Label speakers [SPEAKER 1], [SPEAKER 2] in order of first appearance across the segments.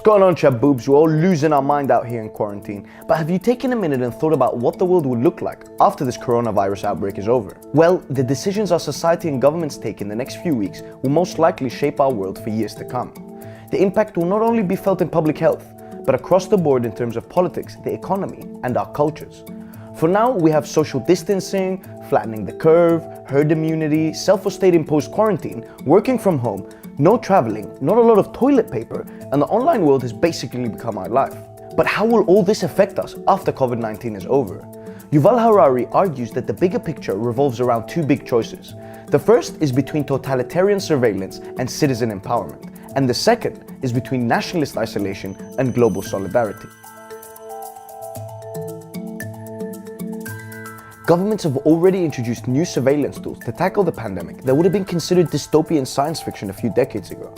[SPEAKER 1] going on, chat boobs? We're all losing our mind out here in quarantine. But have you taken a minute and thought about what the world would look like after this coronavirus outbreak is over? Well, the decisions our society and governments take in the next few weeks will most likely shape our world for years to come. The impact will not only be felt in public health, but across the board in terms of politics, the economy, and our cultures. For now, we have social distancing, flattening the curve, herd immunity, self or state-imposed quarantine, working from home, no traveling, not a lot of toilet paper, and the online world has basically become our life. But how will all this affect us after COVID-19 is over? Yuval Harari argues that the bigger picture revolves around two big choices. The first is between totalitarian surveillance and citizen empowerment, and the second is between nationalist isolation and global solidarity. Governments have already introduced new surveillance tools to tackle the pandemic that would have been considered dystopian science fiction a few decades ago.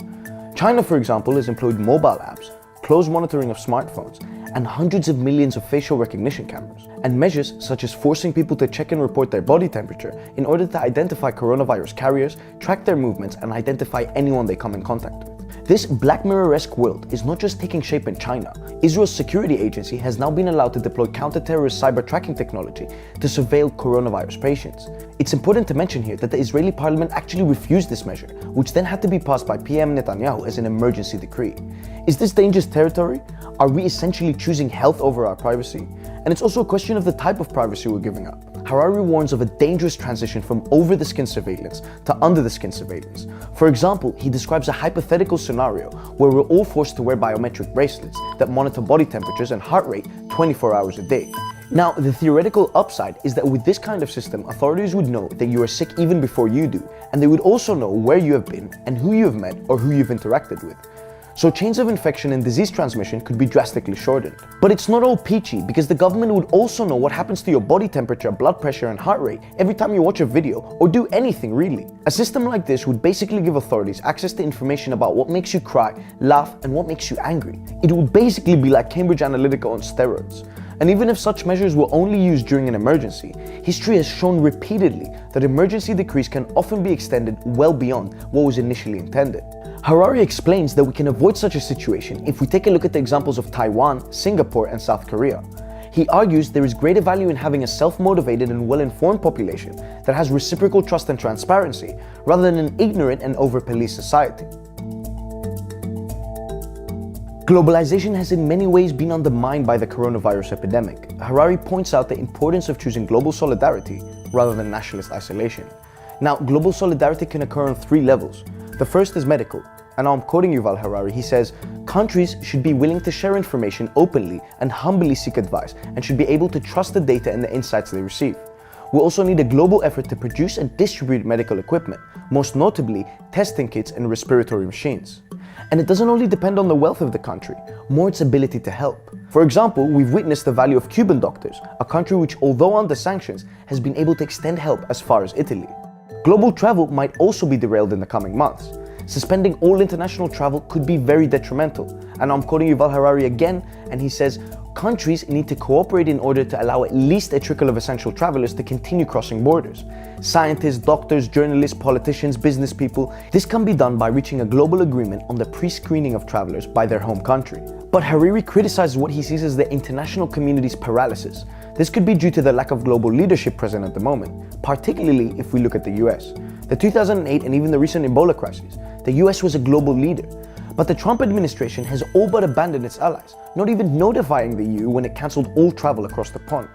[SPEAKER 1] China, for example, has employed mobile apps, close monitoring of smartphones, and hundreds of millions of facial recognition cameras, and measures such as forcing people to check and report their body temperature in order to identify coronavirus carriers, track their movements, and identify anyone they come in contact with. This Black Mirror-esque world is not just taking shape in China. Israel's security agency has now been allowed to deploy counter-terrorist cyber tracking technology to surveil coronavirus patients. It's important to mention here that the Israeli parliament actually refused this measure, which then had to be passed by PM Netanyahu as an emergency decree. Is this dangerous territory? Are we essentially choosing health over our privacy? And it's also a question of the type of privacy we're giving up. Harari warns of a dangerous transition from over-the-skin surveillance to under-the-skin surveillance. For example, he describes a hypothetical scenario where we're all forced to wear biometric bracelets that monitor body temperatures and heart rate 24 hours a day. Now, the theoretical upside is that with this kind of system, authorities would know that you are sick even before you do, and they would also know where you have been and who you have met or who you've interacted with. So chains of infection and disease transmission could be drastically shortened. But it's not all peachy, because the government would also know what happens to your body temperature, blood pressure, and heart rate every time you watch a video or do anything really. A system like this would basically give authorities access to information about what makes you cry, laugh, and what makes you angry. It would basically be like Cambridge Analytica on steroids. And even if such measures were only used during an emergency, history has shown repeatedly that emergency decrees can often be extended well beyond what was initially intended. Harari explains that we can avoid such a situation if we take a look at the examples of Taiwan, Singapore, and South Korea. He argues there is greater value in having a self-motivated and well-informed population that has reciprocal trust and transparency, rather than an ignorant and over-policed society. Globalization has in many ways been undermined by the coronavirus epidemic. Harari points out the importance of choosing global solidarity rather than nationalist isolation. Now, global solidarity can occur on three levels. The first is medical, and now I'm quoting Yuval Harari. He says, countries should be willing to share information openly and humbly seek advice, and should be able to trust the data and the insights they receive. We also need a global effort to produce and distribute medical equipment, most notably testing kits and respiratory machines. And it doesn't only depend on the wealth of the country, more its ability to help. For example, we've witnessed the value of Cuban doctors, a country which, although under sanctions, has been able to extend help as far as Italy. Global travel might also be derailed in the coming months. Suspending all international travel could be very detrimental. And I'm quoting Yuval Harari again, and he says, countries need to cooperate in order to allow at least a trickle of essential travelers to continue crossing borders. Scientists, doctors, journalists, politicians, business people. This can be done by reaching a global agreement on the pre-screening of travelers by their home country. But Harari criticizes what he sees as the international community's paralysis. This could be due to the lack of global leadership present at the moment, particularly if we look at the US. The 2008 and even the recent Ebola crisis, the US was a global leader. But the Trump administration has all but abandoned its allies, not even notifying the EU when it cancelled all travel across the pond.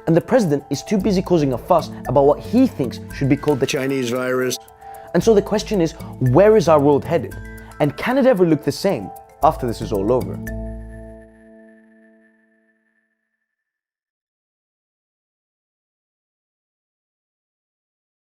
[SPEAKER 1] And the president is too busy causing a fuss about what he thinks should be called the Chinese virus. And so the question is, where is our world headed? And can it ever look the same after this is all over?